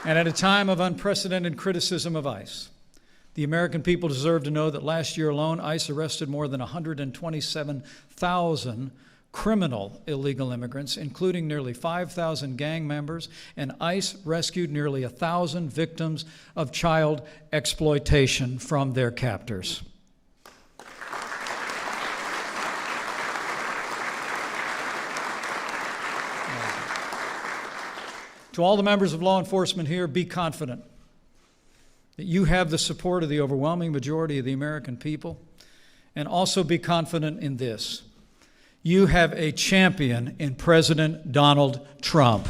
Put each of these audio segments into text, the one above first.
And at a time of unprecedented criticism of ICE, the American people deserve to know that last year alone, ICE arrested more than 127,000 criminal illegal immigrants, including nearly 5,000 gang members, and ICE rescued nearly 1,000 victims of child exploitation from their captors. To all the members of law enforcement here, be confident that you have the support of the overwhelming majority of the American people, and also be confident in this. You have a champion in President Donald Trump.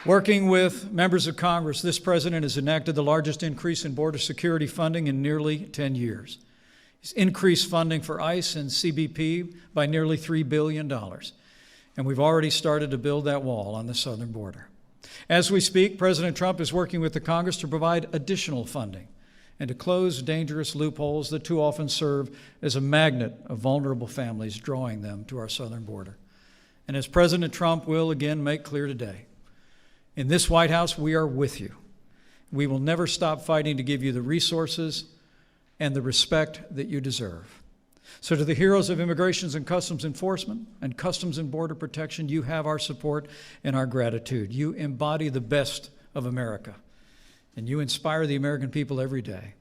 Working with members of Congress, this president has enacted the largest increase in border security funding in nearly 10 years. He's increased funding for ICE and CBP by nearly $3 billion. And we've already started to build that wall on the southern border. As we speak, President Trump is working with the Congress to provide additional funding and to close dangerous loopholes that too often serve as a magnet of vulnerable families, drawing them to our southern border. And as President Trump will again make clear today, in this White House, we are with you. We will never stop fighting to give you the resources and the respect that you deserve. So to the heroes of Immigration and Customs Enforcement and Customs and Border Protection, you have our support and our gratitude. You embody the best of America, and you inspire the American people every day.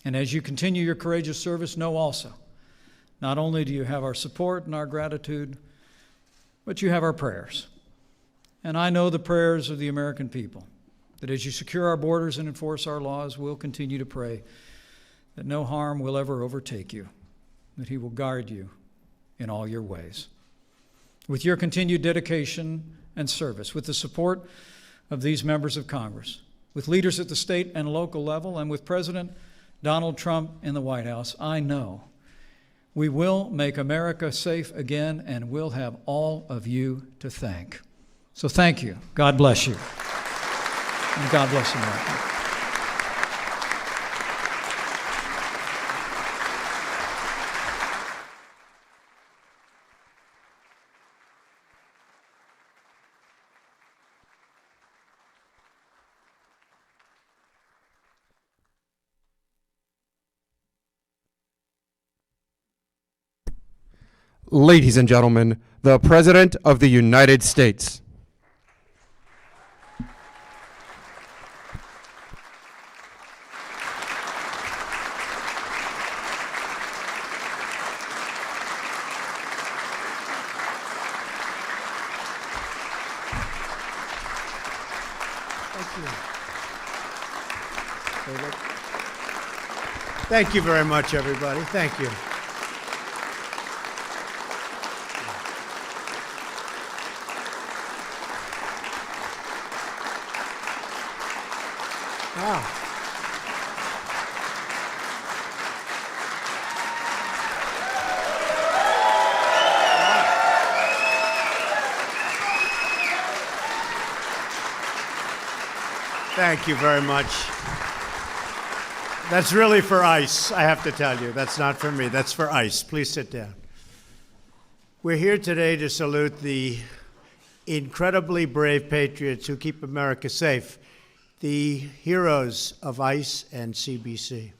And as you continue your courageous service, know also, not only do you have our support and our gratitude, but you have our prayers. And I know the prayers of the American people, that as you secure our borders and enforce our laws, we'll continue to pray that no harm will ever overtake you, that He will guard you in all your ways. With your continued dedication and service, with the support of these members of Congress, with leaders at the state and local level, and with President Donald Trump in the White House, I know we will make America safe again, and we'll have all of you to thank. So thank you. God bless you. And God bless America. Ladies and gentlemen, the President of the United States. Thank you very much, everybody. Thank you. Wow. Thank you very much. That's really for ICE, I have to tell you. That's not for me. That's for ICE. Please sit down. We're here today to salute the incredibly brave patriots who keep America safe, the heroes of ICE and CBC.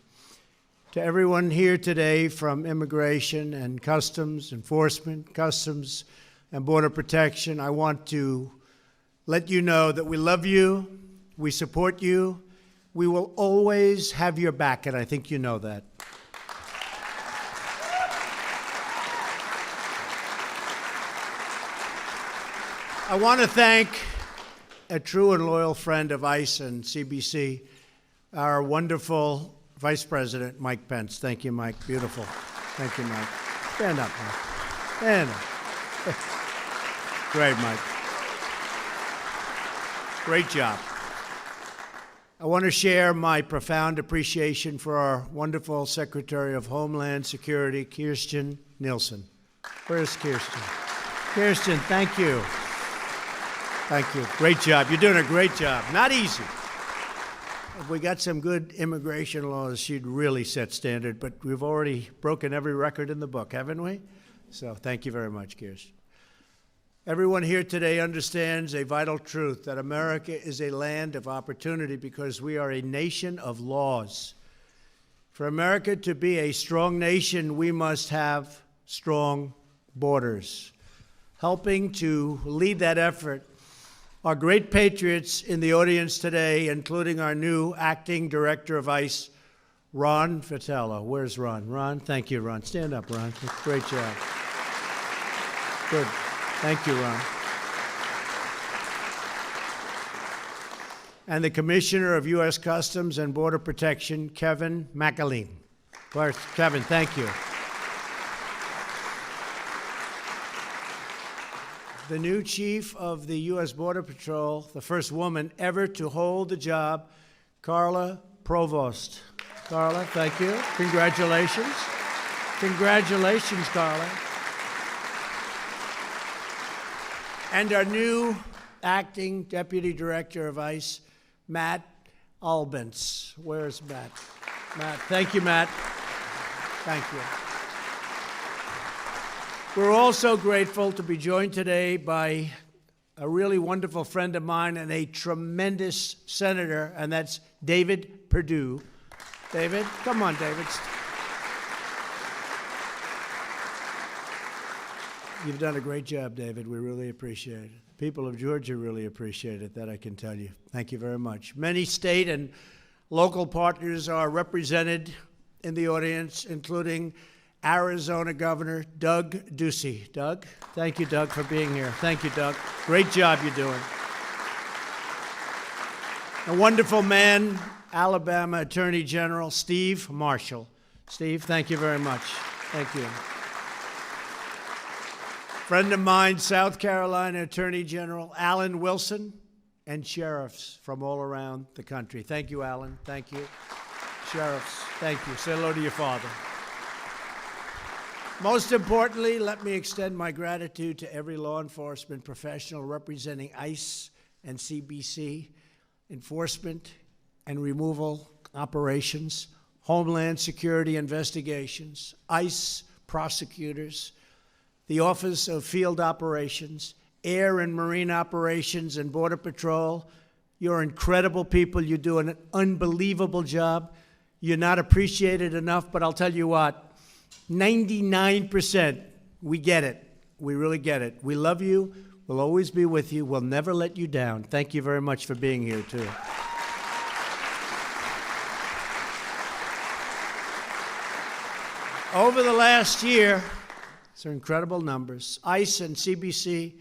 To everyone here today from Immigration and Customs Enforcement, Customs and Border Protection, I want to let you know that we love you, we support you, we will always have your back, and I think you know that. I want to thank a true and loyal friend of ICE and CBC, our wonderful Vice President, Mike Pence. Thank you, Mike. Beautiful. Thank you, Mike. Stand up, Mike. Stand up. Great, Mike. Great job. I want to share my profound appreciation for our wonderful Secretary of Homeland Security, Kirstjen Nielsen. Where's Kirstjen? Kirstjen, thank you. Thank you. Great job. You're doing a great job. Not easy. If we got some good immigration laws, she'd really set standard, but we've already broken every record in the book, haven't we? So thank you very much, Kirsten. Everyone here today understands a vital truth, that America is a land of opportunity because we are a nation of laws. For America to be a strong nation, we must have strong borders. Helping to lead that effort are great patriots in the audience today, including our new acting director of ICE, Ron Vitello. Where's Ron? Ron, thank you, Ron. Stand up, Ron. Great job. Good. Thank you, Ron. And the Commissioner of U.S. Customs and Border Protection, Kevin McAleen. Kevin, thank you. The new chief of the U.S. Border Patrol, the first woman ever to hold the job, Carla Provost. Carla, thank you. Congratulations. Congratulations, Carla. And our new acting deputy director of ICE, Matt Albence. Where's Matt? Matt, thank you, Matt. Thank you. We're also grateful to be joined today by a really wonderful friend of mine and a tremendous senator, and that's David Perdue. David, come on, David. You've done a great job, David. We really appreciate it. People of Georgia really appreciate it, that I can tell you. Thank you very much. Many state and local partners are represented in the audience, including Arizona Governor Doug Ducey. Doug, thank you, Doug, for being here. Thank you, Doug. Great job you're doing. A wonderful man, Alabama Attorney General Steve Marshall. Steve, thank you very much. Thank you. Friend of mine, South Carolina Attorney General Alan Wilson, and sheriffs from all around the country. Thank you, Alan. Thank you. Sheriffs, thank you. Say hello to your father. Most importantly, let me extend my gratitude to every law enforcement professional representing ICE and CBC, enforcement and removal operations, Homeland Security investigations, ICE prosecutors, the Office of Field Operations, Air and Marine Operations, and Border Patrol. You're incredible people. You do an unbelievable job. You're not appreciated enough, but I'll tell you what, 99%, we get it. We really get it. We love you. We'll always be with you. We'll never let you down. Thank you very much for being here, too. Over the last year, these are incredible numbers, ICE and CBC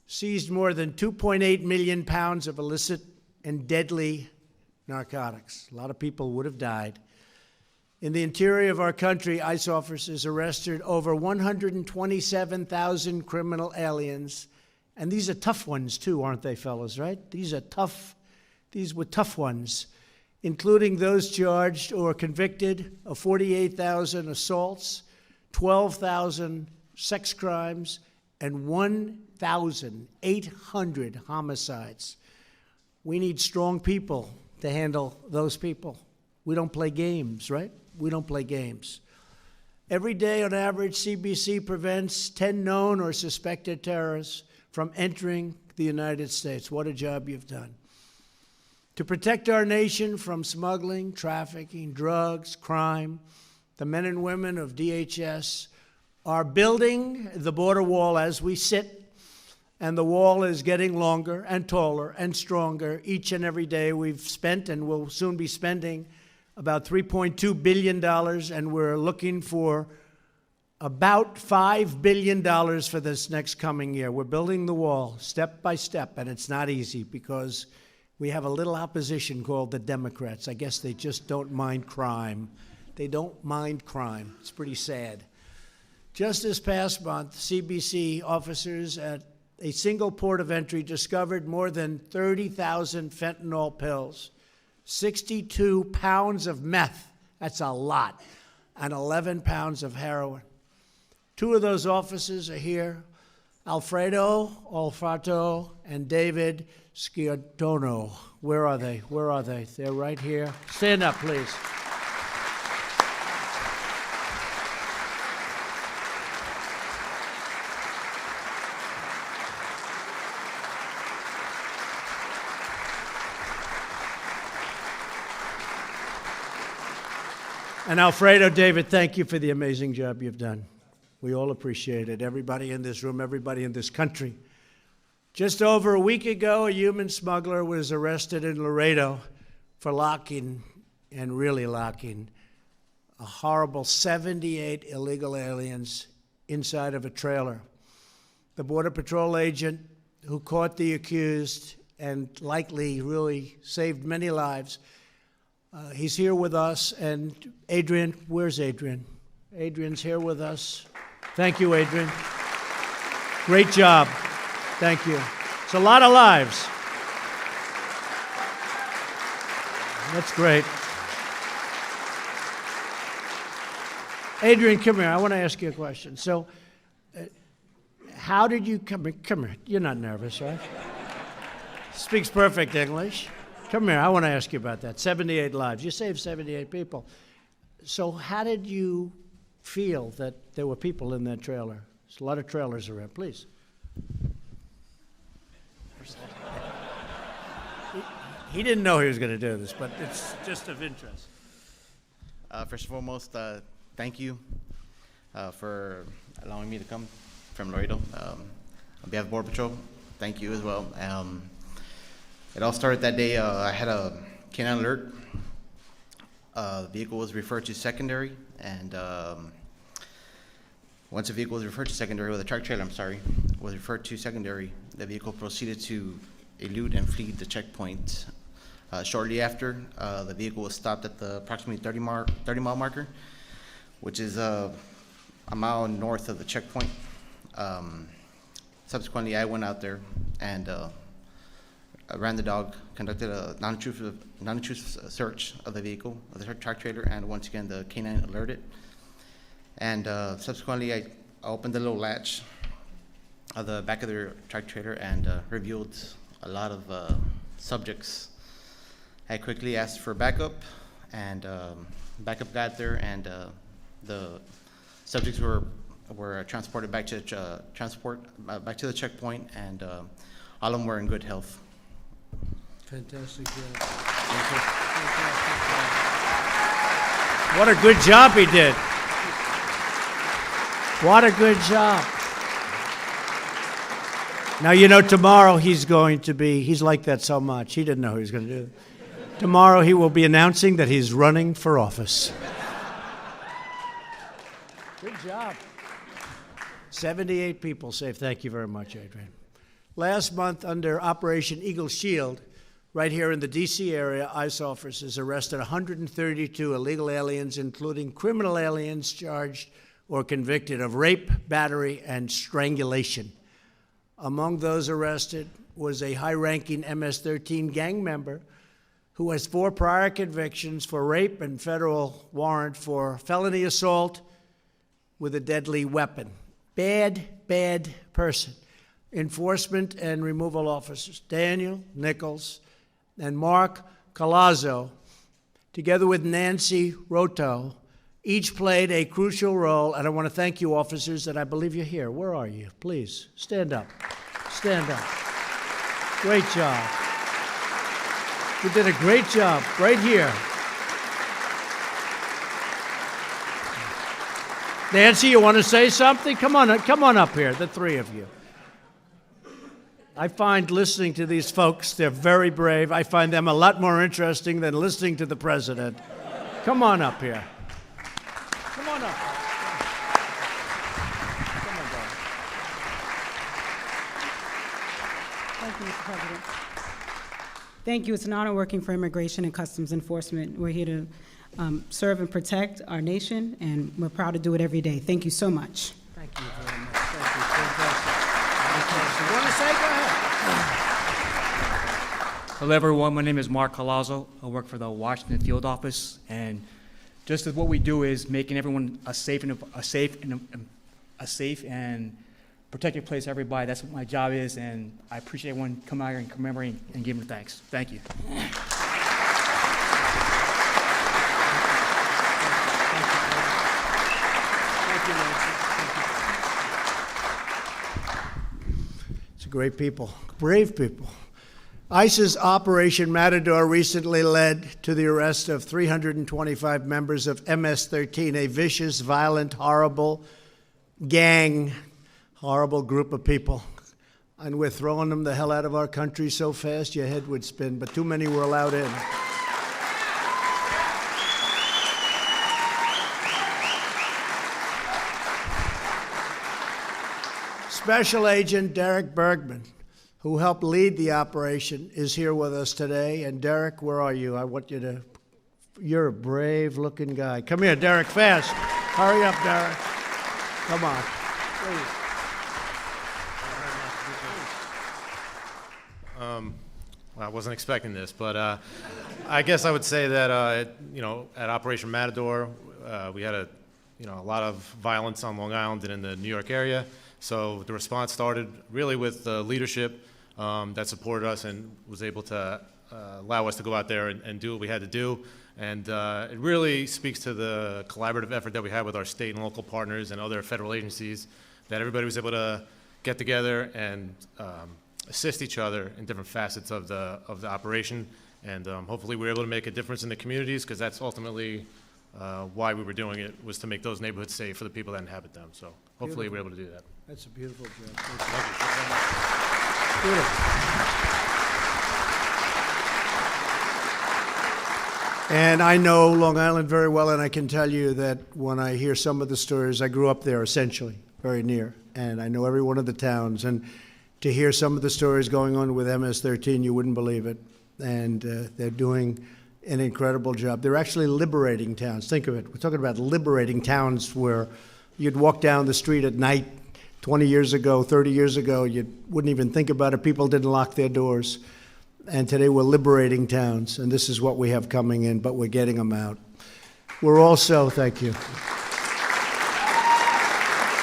seized more than 2.8 million pounds of illicit and deadly narcotics. A lot of people would have died. In the interior of our country, ICE officers arrested over 127,000 criminal aliens. And these are tough ones, too, aren't they, fellas, right? These were tough ones, including those charged or convicted of 48,000 assaults, 12,000 sex crimes, and 1,800 homicides. We need strong people to handle those people. We don't play games, right? We don't play games. Every day, on average, CBC prevents 10 known or suspected terrorists from entering the United States. What a job you've done. To protect our nation from smuggling, trafficking, drugs, crime, the men and women of DHS are building the border wall as we sit, and the wall is getting longer and taller and stronger each and every day. We've spent and will soon be spending about $3.2 billion, and we're looking for about $5 billion for this next coming year. We're building the wall step by step, and it's not easy because we have a little opposition called the Democrats. I guess they just don't mind crime. They don't mind crime. It's pretty sad. Just this past month, CBC officers at a single port of entry discovered more than 30,000 fentanyl pills, 62 pounds of meth, that's a lot, and 11 pounds of heroin. Two of those officers are here, Alfredo Olfato and David Sciordono. Where are they? Where are they? They're right here. Stand up, please. And Alfredo, David, thank you for the amazing job you've done. We all appreciate it. Everybody in this room, everybody in this country. Just over a week ago, a human smuggler was arrested in Laredo for locking, and really locking, a horrible 78 illegal aliens inside of a trailer. The Border Patrol agent who caught the accused and likely really saved many lives, he's here with us. And Adrian, where's Adrian? Adrian's here with us. Thank you, Adrian. Great job. Thank you. It's a lot of lives. That's great. Adrian, come here. I want to ask you a question. So, how did you come here? You're not nervous, right? Speaks perfect English. Come here. I want to ask you about that. 78 lives. You saved 78 people. So, how did you feel that there were people in that trailer? There's a lot of trailers around. Please. He didn't know he was going to do this, but it's just of interest. First and foremost, thank you for allowing me to come from Laredo. On behalf of Border Patrol, thank you as well. It all started that day. I had a canine alert. The vehicle was referred to secondary, and once the vehicle was referred to secondary, or the truck trailer, was referred to secondary, the vehicle proceeded to elude and flee the checkpoint. Shortly after, the vehicle was stopped at the approximately 30-mile marker, which is a mile north of the checkpoint. Subsequently, I went out there and I ran the dog, conducted a non-intrusive search of the vehicle, of the truck trailer, and once again, the canine alerted. And subsequently, I opened the little latch of the back of the truck trailer and revealed a lot of subjects. I quickly asked for backup, and backup got there, and the subjects were transported back to back to the checkpoint, and all of them were in good health. Fantastic job. What a good job he did. What a good job. Now, you know, tomorrow he's like that so much. He didn't know he was going to do it. Tomorrow he will be announcing that he's running for office. Good job. 78 people saved. Thank you very much, Adrian. Last month, under Operation Eagle Shield, right here in the D.C. area, ICE officers arrested 132 illegal aliens, including criminal aliens charged or convicted of rape, battery, and strangulation. Among those arrested was a high-ranking MS-13 gang member who has 4 prior convictions for rape and federal warrant for felony assault with a deadly weapon. Bad, bad person. Enforcement and removal officers Daniel Nichols and Mark Colazzo, together with Nancy Roto, each played a crucial role, and I want to thank you, officers, and I believe you're here. Where are you? Please, stand up. Stand up. Great job. You did a great job right here. Nancy, you want to say something? Come on up here, the three of you. I find listening to these folks, they're very brave. I find them a lot more interesting than listening to the president. Come on up here. Come on up. Come on, darling. Thank you, Mr. President. Thank you. It's an honor working for Immigration and Customs Enforcement. We're here to serve and protect our nation, and we're proud to do it every day. Thank you so much. Thank you very much. Thank you. Fantastic. You want to say? Go ahead. Hello, everyone. My name is Mark Colazzo. I work for the Washington Field Office, and just as what we do is making everyone a safe and protect your place, everybody. That's what my job is, and I appreciate everyone coming out here and commemorating and giving thanks. Thank you. It's great people, brave people. ICE's Operation Matador recently led to the arrest of 325 members of MS-13, a vicious, violent, horrible gang, horrible group of people. And we're throwing them the hell out of our country so fast your head would spin, but too many were allowed in. Special Agent Derek Bergman, who helped lead the operation, is here with us today. And Derek, where are you? I want you to, you're a brave-looking guy. Come here, Derek, fast. Hurry up, Derek. Come on, please. Well, I wasn't expecting this, but I guess I would say that at Operation Matador, we had a lot of violence on Long Island and in the New York area. So the response started really with the leadership that supported us and was able to allow us to go out there and do what we had to do. And it really speaks to the collaborative effort that we had with our state and local partners and other federal agencies, that everybody was able to get together and assist each other in different facets of the operation. And hopefully we were able to make a difference in the communities, because that's ultimately why we were doing it, was to make those neighborhoods safe for the people that inhabit them. So hopefully we're able to do that. That's a beautiful job. Thank you. Beautiful. And I know Long Island very well, and I can tell you that when I hear some of the stories, I grew up there essentially, very near, and I know every one of the towns. And to hear some of the stories going on with MS-13, you wouldn't believe it. And they're doing an incredible job. They're actually liberating towns. Think of it. We're talking about liberating towns where you'd walk down the street at night 20 years ago, 30 years ago, you wouldn't even think about it. People didn't lock their doors. And today we're liberating towns, and this is what we have coming in, but we're getting them out. We're also, thank you.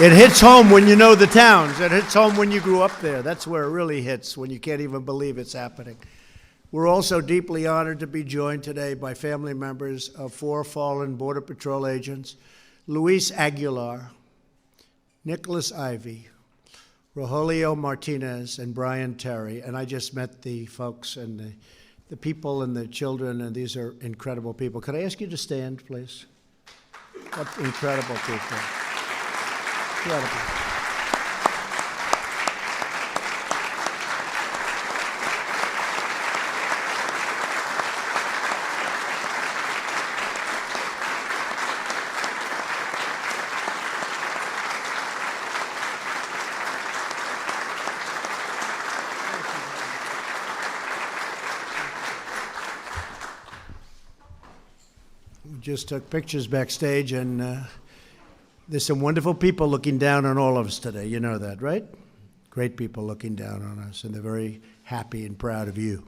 It hits home when you know the towns. It hits home when you grew up there. That's where it really hits, when you can't even believe it's happening. We're also deeply honored to be joined today by family members of 4 fallen Border Patrol agents: Luis Aguilar, Nicholas Ivey, Rogelio Martinez, and Brian Terry. And I just met the folks and the people and the children, and these are incredible people. Could I ask you to stand, please? What incredible people. Incredible. We just took pictures backstage, and there's some wonderful people looking down on all of us today. You know that, right? Great people looking down on us, and they're very happy and proud of you.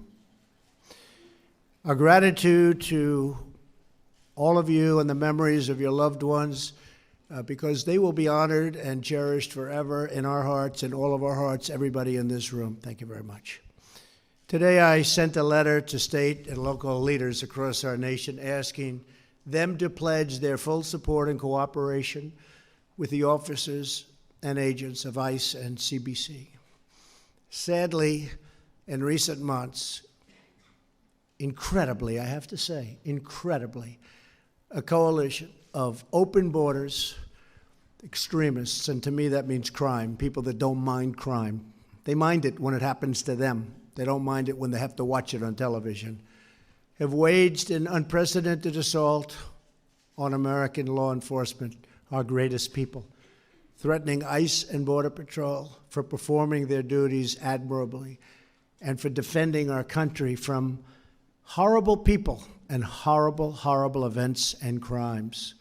Our gratitude to all of you and the memories of your loved ones, because they will be honored and cherished forever in our hearts, in all of our hearts, everybody in this room. Thank you very much. Today I sent a letter to state and local leaders across our nation asking them to pledge their full support and cooperation with the officers and agents of ICE and CBC. Sadly, in recent months, incredibly, I have to say, incredibly, a coalition of open borders, extremists, and to me that means crime, people that don't mind crime. They mind it when it happens to them. They don't mind it when they have to watch it on television, have waged an unprecedented assault on American law enforcement, our greatest people, threatening ICE and Border Patrol for performing their duties admirably and for defending our country from horrible people and horrible, horrible events and crimes.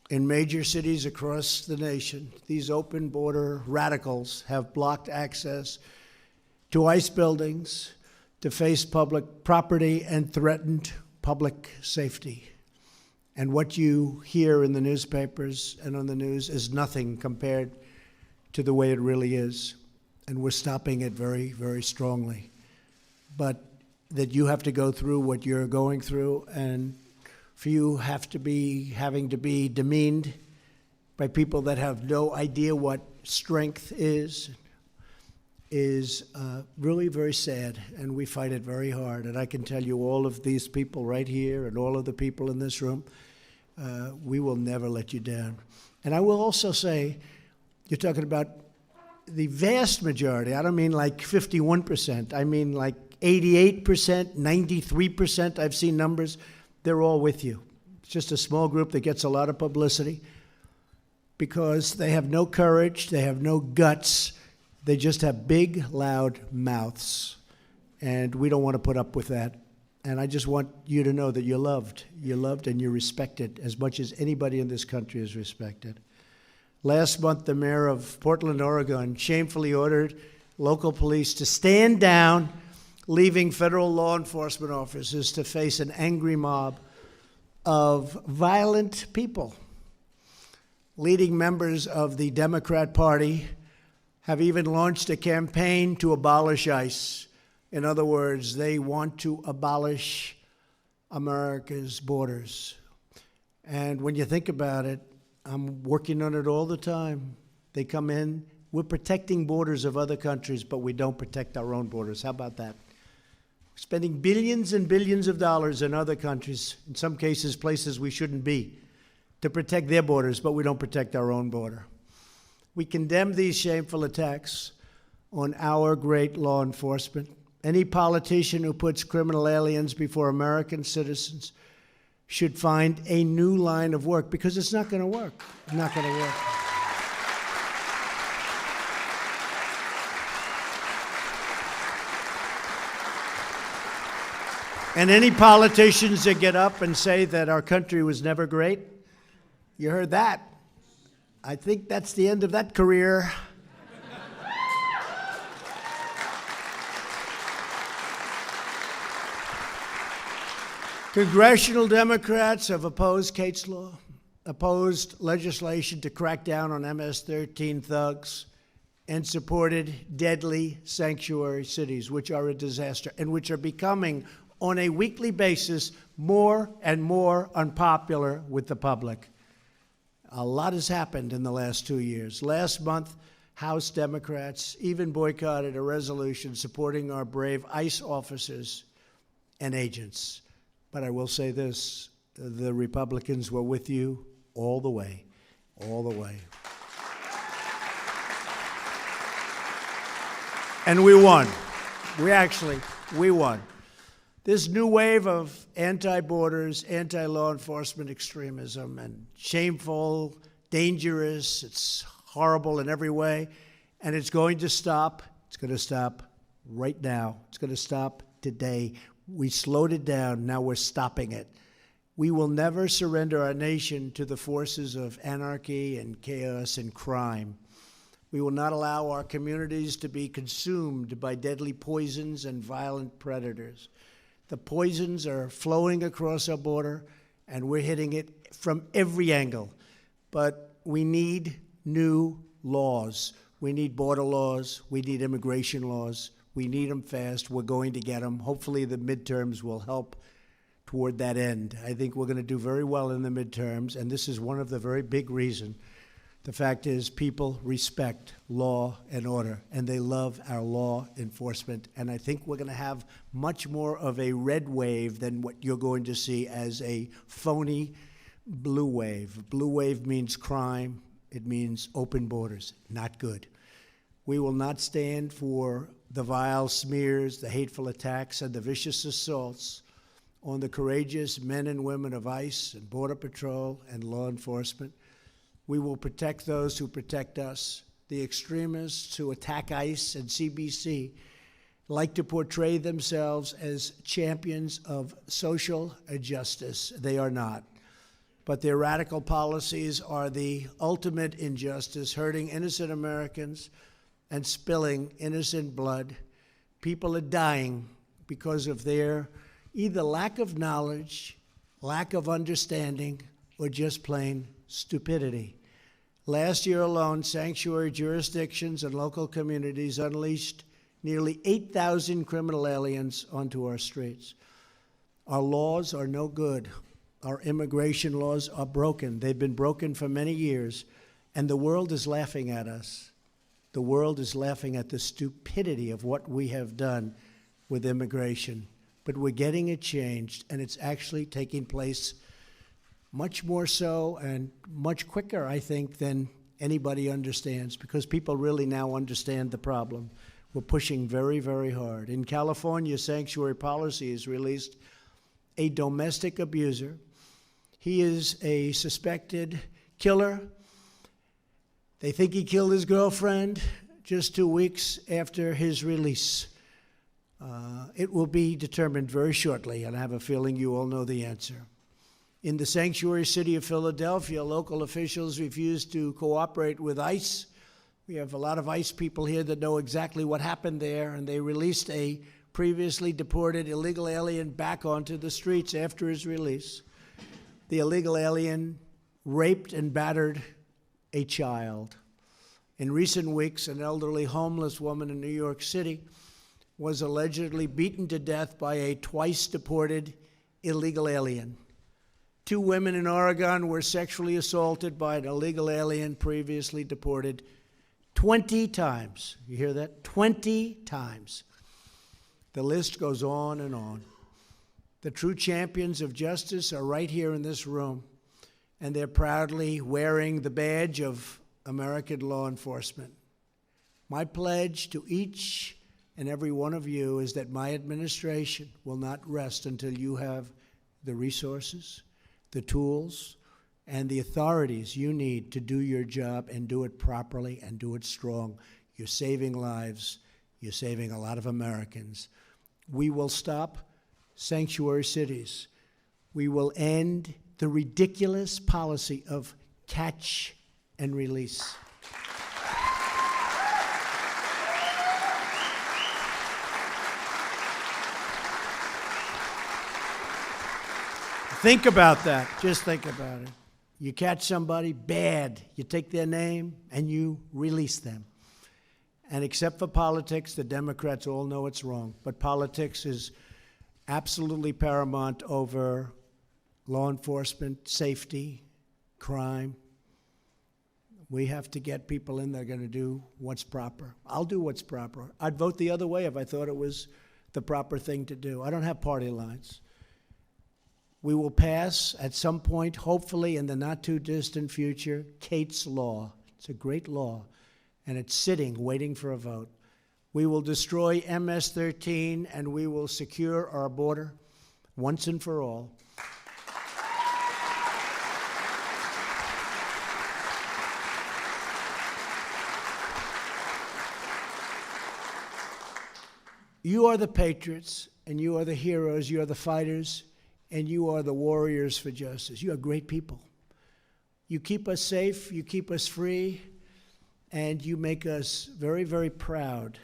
In major cities across the nation, these open border radicals have blocked access to ICE buildings, to face public property, and threatened public safety. And what you hear in the newspapers and on the news is nothing compared to the way it really is. And we're stopping it very, very strongly. But that you have to go through what you're going through, and for you having to be demeaned by people that have no idea what strength is really very sad, and we fight it very hard. And I can tell you, all of these people right here and all of the people in this room, we will never let you down. And I will also say, you're talking about the vast majority. I don't mean like 51%. I mean like 88%, 93%. I've seen numbers. They're all with you. It's just a small group that gets a lot of publicity because they have no courage, they have no guts, they just have big, loud mouths. And we don't want to put up with that. And I just want you to know that you're loved. You're loved and you're respected as much as anybody in this country is respected. Last month, the mayor of Portland, Oregon, shamefully ordered local police to stand down, leaving federal law enforcement officers to face an angry mob of violent people. Leading members of the Democrat Party have even launched a campaign to abolish ICE. In other words, they want to abolish America's borders. And when you think about it, I'm working on it all the time. They come in, we're protecting borders of other countries, but we don't protect our own borders. How about that? Spending billions and billions of dollars in other countries, in some cases places we shouldn't be, to protect their borders, but we don't protect our own border. We condemn these shameful attacks on our great law enforcement. Any politician who puts criminal aliens before American citizens should find a new line of work, because it's not going to work. It's not going to work. And any politicians that get up and say that our country was never great, you heard that. I think that's the end of that career. Congressional Democrats have opposed Kate's Law, opposed legislation to crack down on MS-13 thugs, and supported deadly sanctuary cities, which are a disaster and which are becoming, on a weekly basis, more and more unpopular with the public. A lot has happened in the last 2 years. Last month, House Democrats even boycotted a resolution supporting our brave ICE officers and agents. But I will say this, the Republicans were with you all the way, all the way. And we won. We won. This new wave of anti-borders, anti-law enforcement extremism, and shameful, dangerous, it's horrible in every way, and it's going to stop. It's going to stop right now. It's going to stop today. We slowed it down, now we're stopping it. We will never surrender our nation to the forces of anarchy and chaos and crime. We will not allow our communities to be consumed by deadly poisons and violent predators. The poisons are flowing across our border, and we're hitting it from every angle. But we need new laws. We need border laws. We need immigration laws. We need them fast. We're going to get them. Hopefully the midterms will help toward that end. I think we're going to do very well in the midterms, and this is one of the very big reasons. The fact is, people respect law and order, and they love our law enforcement. And I think we're going to have much more of a red wave than what you're going to see as a phony blue wave. Blue wave means crime. It means open borders. Not good. We will not stand for the vile smears, the hateful attacks, and the vicious assaults on the courageous men and women of ICE and Border Patrol and law enforcement. We will protect those who protect us. The extremists who attack ICE and CBP like to portray themselves as champions of social justice. They are not. But their radical policies are the ultimate injustice, hurting innocent Americans and spilling innocent blood. People are dying because of their either lack of knowledge, lack of understanding, or just plain stupidity. Last year alone, sanctuary jurisdictions and local communities unleashed nearly 8,000 criminal aliens onto our streets. Our laws are no good. Our immigration laws are broken. They've been broken for many years, and the world is laughing at us. The world is laughing at the stupidity of what we have done with immigration. But we're getting it changed, and it's actually taking place much more so and much quicker, I think, than anybody understands, because people really now understand the problem. We're pushing very, very hard. In California, Sanctuary Policy has released a domestic abuser. He is a suspected killer. They think he killed his girlfriend just 2 weeks after his release. It will be determined very shortly, and I have a feeling you all know the answer. In the sanctuary city of Philadelphia, local officials refused to cooperate with ICE. We have a lot of ICE people here that know exactly what happened there, and they released a previously deported illegal alien back onto the streets after his release. The illegal alien raped and battered a child. In recent weeks, an elderly homeless woman in New York City was allegedly beaten to death by a twice-deported illegal alien. 2 women in Oregon were sexually assaulted by an illegal alien previously deported 20 times. You hear that? 20 times. The list goes on and on. The true champions of justice are right here in this room, and they're proudly wearing the badge of American law enforcement. My pledge to each and every one of you is that my administration will not rest until you have the resources, the tools, and the authorities you need to do your job and do it properly and do it strong. You're saving lives. You're saving a lot of Americans. We will stop sanctuary cities. We will end the ridiculous policy of catch and release. Think about that. Just think about it. You catch somebody bad, you take their name, and you release them. And except for politics, the Democrats all know it's wrong. But politics is absolutely paramount over law enforcement, safety, crime. We have to get people in that are going to do what's proper. I'll do what's proper. I'd vote the other way if I thought it was the proper thing to do. I don't have party lines. We will pass at some point, hopefully in the not-too-distant future, Kate's Law. It's a great law, and it's sitting, waiting for a vote. We will destroy MS-13, and we will secure our border once and for all. You are the patriots, and you are the heroes, you are the fighters, and you are the warriors for justice. You are great people. You keep us safe, you keep us free, and you make us very, very proud.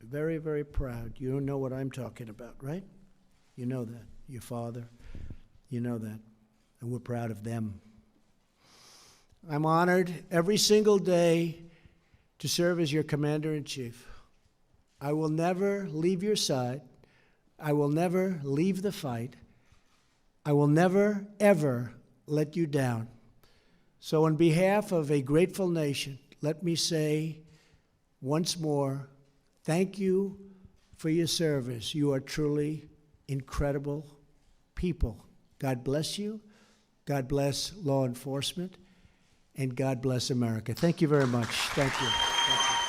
Very, very proud. You know what I'm talking about, right? You know that. Your father, you know that. And we're proud of them. I'm honored every single day to serve as your commander-in-chief. I will never leave your side. I will never leave the fight. I will never, ever let you down. So on behalf of a grateful nation, let me say once more, thank you for your service. You are truly incredible people. God bless you. God bless law enforcement. And God bless America. Thank you very much. Thank you. Thank you.